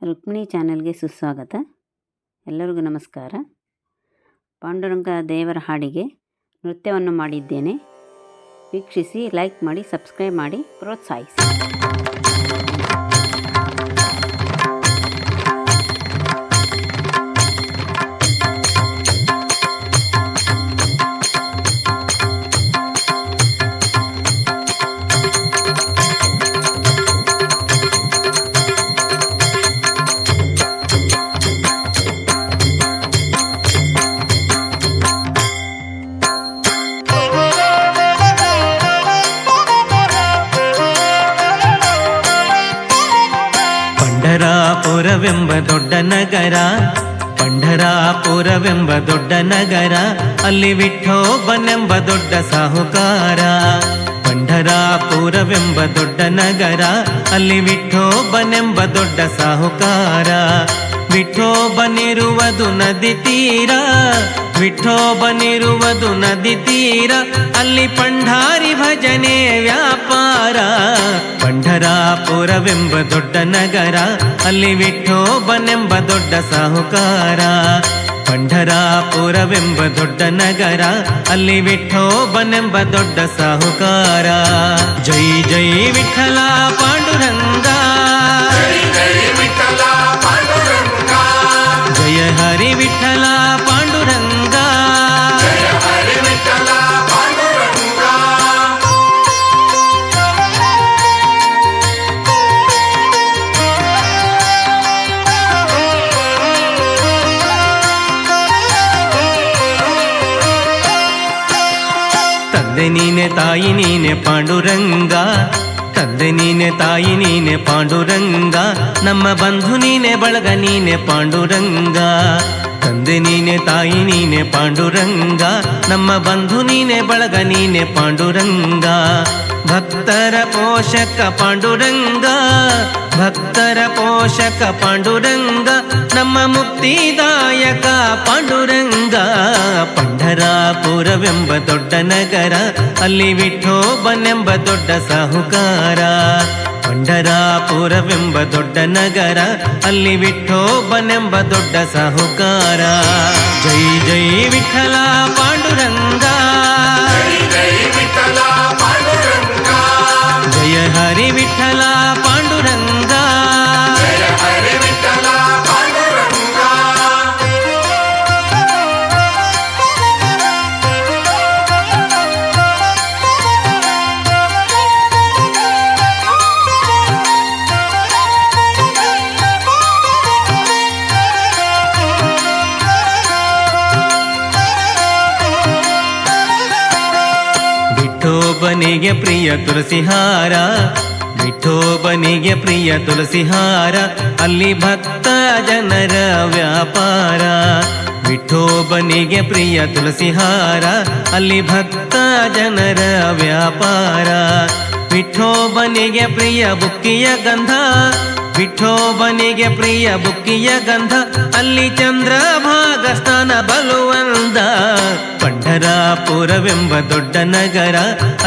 ರುಕ್ಮಿಣಿ ಚಾನೆಲ್ಗೆ ಸುಸ್ವಾಗತ. ಎಲ್ಲರಿಗೂ ನಮಸ್ಕಾರ. ಪಾಂಡುರಂಗ ದೇವರ ಹಾಡಿಗೆ ನೃತ್ಯವನ್ನು ಮಾಡಿದ್ದೇನೆ. ವೀಕ್ಷಿಸಿ, ಲೈಕ್ ಮಾಡಿ, ಸಬ್ಸ್ಕ್ರೈಬ್ ಮಾಡಿ, ಪ್ರೋತ್ಸಾಹಿಸಿ. ಪಂಢರಾಪುರವೆಂಬ ದೊಡ್ಡ ನಗರ, ಪಂಢರಾಪುರವೆಂಬ ದೊಡ್ಡ ನಗರ, ಅಲ್ಲಿ ವಿಠೋಬನೆಂಬ ದೊಡ್ಡ ಸಾಹುಕಾರ. ಪಂಢರಾಪುರವೆಂಬ ದೊಡ್ಡ ನಗರ, ಅಲ್ಲಿ ವಿಠೋಬನೆಂಬ ದೊಡ್ಡ ಸಾಹುಕಾರ. ವಿಠೋಬನಿರುವುದು ನದಿ ತೀರ, ವಿಠೋಬನಿರುವುದು ನದಿ ತೀರ, ಅಲ್ಲಿ ಪಂಢಾರಿ ಭಜನೆ ವ್ಯಾಪಾರ. ಪಂಢರಾಪುರವೆಂಬ ದೊಡ್ಡ ನಗರ, ಅಲ್ಲಿ ವಿಠೋಬನೆಂಬ ದೊಡ್ಡ ಸಾಹುಕಾರ. ಪಂಢರಾಪುರವೆಂಬ ದೊಡ್ಡ ನಗರ, ಅಲ್ಲಿ ವಿಠೋಬನೆಂಬ ದೊಡ್ಡ ಸಾಹುಕಾರ. ಜೈ ಜೈ ವಿಠಲ ಪಾಂಡುರಂಗ, ಜಯ ಹರಿ ವಿಠಲ ಪಾಂಡುರಂಗ. ತಂದೆ ನೀನೆ ತಾಯಿ ನೀನೆ ಪಾಂಡುರಂಗ, ತಂದೆ ನೀನೆ ತಾಯಿ ನೀನೆ ಪಾಂಡುರಂಗ, ನಮ್ಮ ಬಂಧು ನೀನೆ ಬಳಗ ನೀನೆ ಪಾಂಡುರಂಗ. ತಂದೆ ನೀನೆ ತಾಯಿ ನೀನೆ ಪಾಂಡುರಂಗ, ನಮ್ಮ ಬಂಧು ನೀನೆ ಬಳಗ ನೀನೆ ಪಾಂಡುರಂಗ. ಭಕ್ತರ ಪೋಷಕ ಪಾಂಡುರಂಗ, ಭಕ್ತರ ಪೋಷಕ ಪಾಂಡುರಂಗ, ನಮ್ಮ ಮುಕ್ತಿದಾಯಕ ಪಾಂಡುರಂಗ. ಪಂಢರಾಪುರವೆಂಬ ದೊಡ್ಡ ನಗರ, ಅಲ್ಲಿ ವಿಠೋಬನೆಂಬ ದೊಡ್ಡ ಸಾಹುಕಾರ. ಪಂಢರಾಪುರವೆಂಬ ದೊಡ್ಡ ನಗರ, ಅಲ್ಲಿ ವಿಠೋಬನೆಂಬ ದೊಡ್ಡ ಸಾಹುಕಾರ. ಜೈ ಜೈ ವಿಠಲ ಪಾಂಡುರಂಗ, ಜಯ ಹರಿ ವಿಠಲ ಪಾಂಡುರಂಗ. ವಿಠೋಬನಿಗೆ ಪ್ರಿಯ ತುಳಸಿಹಾರ, ವಿಠೋಬನಿಗೆ ಪ್ರಿಯ ತುಳಸಿಹಾರ, ಅಲ್ಲಿ ಭಕ್ತ ಜನರ ವ್ಯಾಪಾರ. ವಿಠೋಬನಿಗೆ ಪ್ರಿಯ ತುಳಸಿಹಾರ, ಅಲ್ಲಿ ಭಕ್ತ ಜನರ ವ್ಯಾಪಾರ. ವಿಠೋಬನಿಗೆ ಪ್ರಿಯ ಬುಕ್ಕಿಯ ಗಂಧ, ವಿಠೋಬನಿಗೆ ಪ್ರಿಯ ಬುಕ್ಕಿಯ ಗಂಧ, ಅಲ್ಲಿ ಚಂದ್ರಭಾಗ ಸ್ನಾನ ಬಲುವಂದ. ಪಂಢರಾಪುರವೆಂಬ ದೊಡ್ಡ ನಗರ,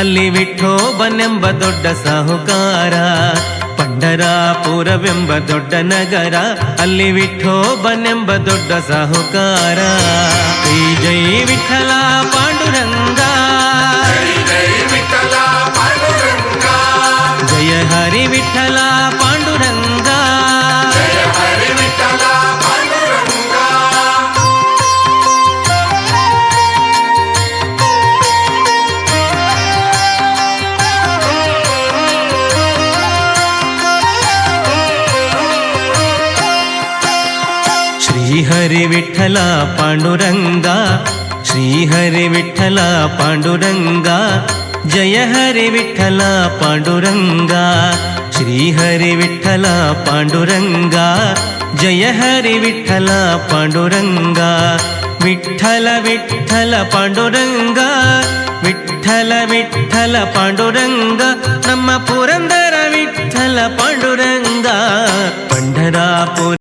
ಅಲ್ಲಿ ವಿಠೋಬನೆಂಬ ದೊಡ್ಡ ಸಾಹುಕಾರ. ಪಂಢರಾಪುರವೆಂಬ ದೊಡ್ಡ ನಗರ, ಅಲ್ಲಿ ವಿಠೋಬನೆಂಬ ದೊಡ್ಡ ಸಾಹುಕಾರ. ಜೈ ಜೈ ವಿಠಲ ಪಾಂಡುರಂಗ, ಜಯ ಹರಿ ವಿಠಲ ಪಾಂಡುರಂಗ. ಶ್ರೀಹರಿ ವಿಠಲ ಪಾಂಡುರಂಗ, ಶ್ರೀಹರಿ ವಿಠಲ ಪಾಂಡುರಂಗ, ಜಯ ಹರಿ ವಿಠಲ ಪಾಂಡುರಂಗ. ಶ್ರೀಹರಿ ವಿಠಲ ಪಾಂಡುರಂಗ, ಜಯ ಹರಿ ವಿಠಲ ಪಾಂಡುರಂಗ. ವಿಠಲ ವಿಠಲ ಪಾಂಡುರಂಗ, ವಿಠಲ ವಿಠಲ ಪಾಂಡುರಂಗ, ನಮ್ಮ ಪುರಂದರ ವಿಠಲ ಪಾಂಡುರಂಗ. ಪಂಢರಾಪುರ